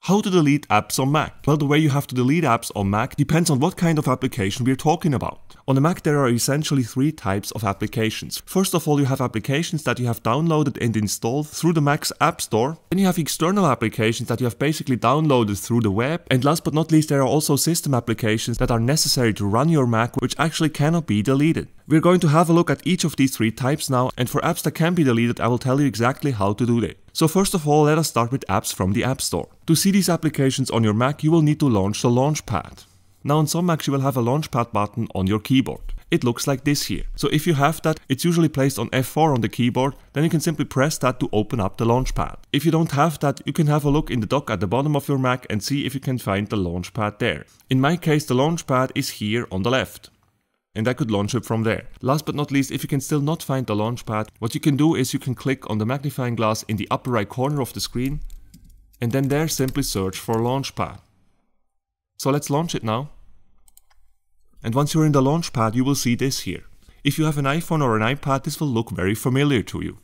How to delete apps on Mac? Well, the way you have to delete apps on Mac depends on what kind of application we're talking about. On the Mac there are essentially three types of applications. First of all, you have applications that you have downloaded and installed through the Mac's App Store. Then you have external applications that you have basically downloaded through the web. And last but not least, there are also system applications that are necessary to run your Mac, which actually cannot be deleted. We're going to have a look at each of these three types now, and for apps that can be deleted, I will tell you exactly how to do that. So first of all, let us start with apps from the App Store. To see these applications on your Mac, you will need to launch the Launchpad. Now on some Macs you will have a Launchpad button on your keyboard. It looks like this here. So if you have that, it's usually placed on F4 on the keyboard, then you can simply press that to open up the Launchpad. If you don't have that, you can have a look in the dock at the bottom of your Mac and see if you can find the Launchpad there. In my case, the Launchpad is here on the left. And I could launch it from there. Last but not least, if you can still not find the Launchpad, what you can do is you can click on the magnifying glass in the upper right corner of the screen, and then there simply search for Launchpad. So let's launch it now. And once you're in the Launchpad, you will see this here. If you have an iPhone or an iPad, this will look very familiar to you.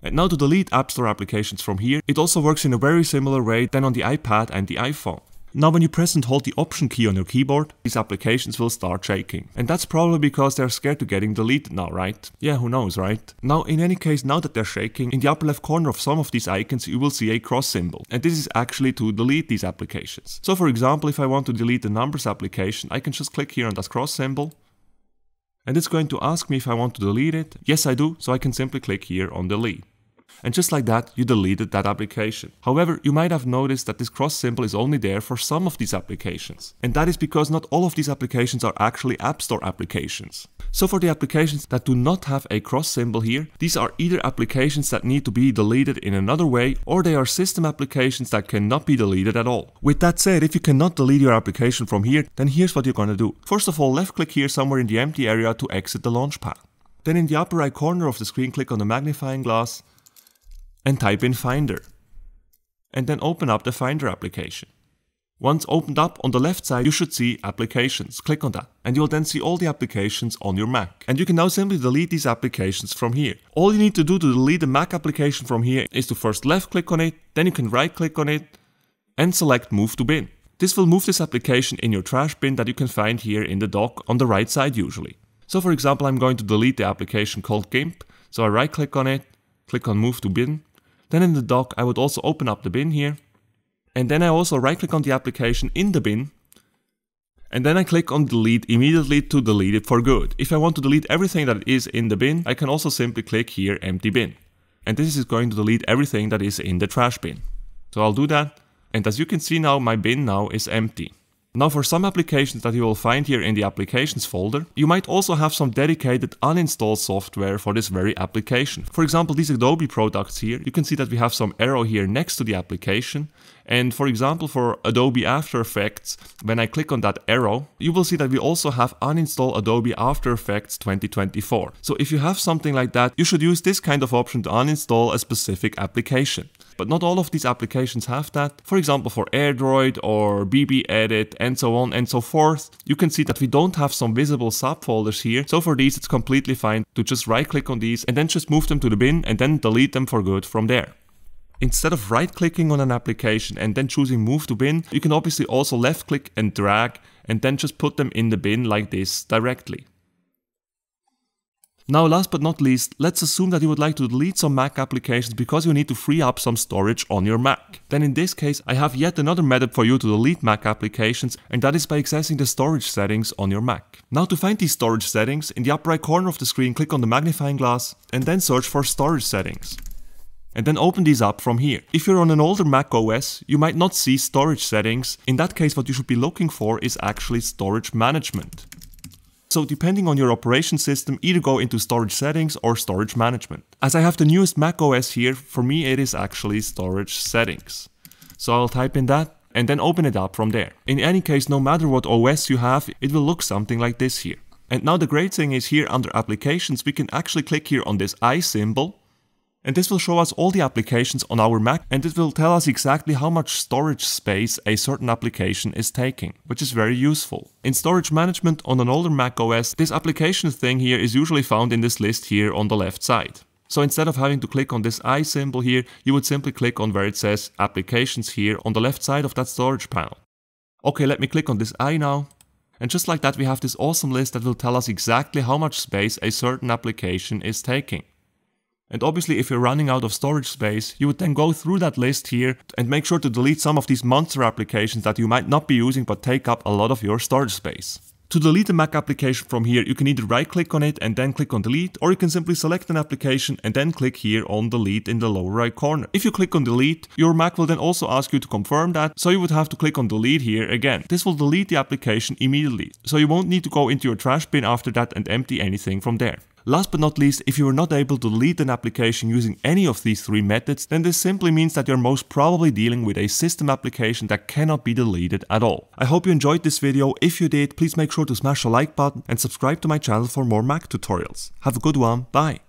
And now to delete App Store applications from here, it also works in a very similar way than on the iPad and the iPhone. Now when you press and hold the Option key on your keyboard, these applications will start shaking. And that's probably because they're scared to getting deleted now, right? Yeah, who knows, right? Now in any case, now that they're shaking, in the upper left corner of some of these icons you will see a cross symbol. And this is actually to delete these applications. So for example, if I want to delete the Numbers application, I can just click here on that cross symbol. And it's going to ask me if I want to delete it. Yes, I do, so I can simply click here on Delete. And just like that, you deleted that application. However, you might have noticed that this cross symbol is only there for some of these applications. And that is because not all of these applications are actually App Store applications. So for the applications that do not have a cross symbol here, these are either applications that need to be deleted in another way, or they are system applications that cannot be deleted at all. With that said, if you cannot delete your application from here, then here's what you're gonna do. First of all, left click here somewhere in the empty area to exit the Launchpad. Then in the upper right corner of the screen, click on the magnifying glass and type in Finder. And then open up the Finder application. Once opened up, on the left side you should see Applications. Click on that and you'll then see all the applications on your Mac. And you can now simply delete these applications from here. All you need to do to delete the Mac application from here is to first left click on it, then you can right click on it and select Move to Bin. This will move this application in your trash bin that you can find here in the dock on the right side usually. So for example, I'm going to delete the application called GIMP. So I right click on it, click on Move to Bin. Then in the dock I would also open up the bin here, and then I also right click on the application in the bin, and then I click on Delete immediately to delete it for good. If I want to delete everything that is in the bin, I can also simply click here Empty Bin, and this is going to delete everything that is in the trash bin. So I'll do that, and as you can see now, my bin now is empty. Now for some applications that you will find here in the Applications folder, you might also have some dedicated uninstalled software for this very application. For example, these Adobe products here, you can see that we have some arrow here next to the application. And for example, for Adobe After Effects, when I click on that arrow, you will see that we also have uninstall Adobe After Effects 2024. So if you have something like that, you should use this kind of option to uninstall a specific application. But not all of these applications have that. For example, for AirDroid or BB Edit and so on and so forth, you can see that we don't have some visible subfolders here. So for these, it's completely fine to just right click on these and then just move them to the bin and then delete them for good from there. Instead of right clicking on an application and then choosing Move to Bin, you can obviously also left click and drag and then just put them in the bin like this directly. Now last but not least, let's assume that you would like to delete some Mac applications because you need to free up some storage on your Mac. Then in this case, I have yet another method for you to delete Mac applications, and that is by accessing the storage settings on your Mac. Now to find these storage settings, in the upper right corner of the screen, click on the magnifying glass and then search for Storage Settings. And then open these up from here. If you're on an older Mac OS, you might not see Storage Settings. In that case, what you should be looking for is actually Storage Management. So depending on your operation system, either go into Storage Settings or Storage Management. As I have the newest Mac OS here, for me it is actually Storage Settings. So I'll type in that and then open it up from there. In any case, no matter what OS you have, it will look something like this here. And now the great thing is here under Applications, we can actually click here on this I symbol. And this will show us all the applications on our Mac, and it will tell us exactly how much storage space a certain application is taking, which is very useful. In Storage Management on an older Mac OS, this application thing here is usually found in this list here on the left side. So instead of having to click on this I symbol here, you would simply click on where it says Applications here on the left side of that storage panel. Okay, let me click on this I now. And just like that, we have this awesome list that will tell us exactly how much space a certain application is taking. And obviously, if you're running out of storage space, you would then go through that list here and make sure to delete some of these monster applications that you might not be using but take up a lot of your storage space. To delete a Mac application from here, you can either right click on it and then click on delete, or you can simply select an application and then click here on delete in the lower right corner. If you click on delete, your Mac will then also ask you to confirm that, so you would have to click on delete here again. This will delete the application immediately, so you won't need to go into your trash bin after that and empty anything from there. Last but not least, if you are not able to delete an application using any of these three methods, then this simply means that you're most probably dealing with a system application that cannot be deleted at all. I hope you enjoyed this video. If you did, please make sure to smash the like button and subscribe to my channel for more Mac tutorials. Have a good one, bye!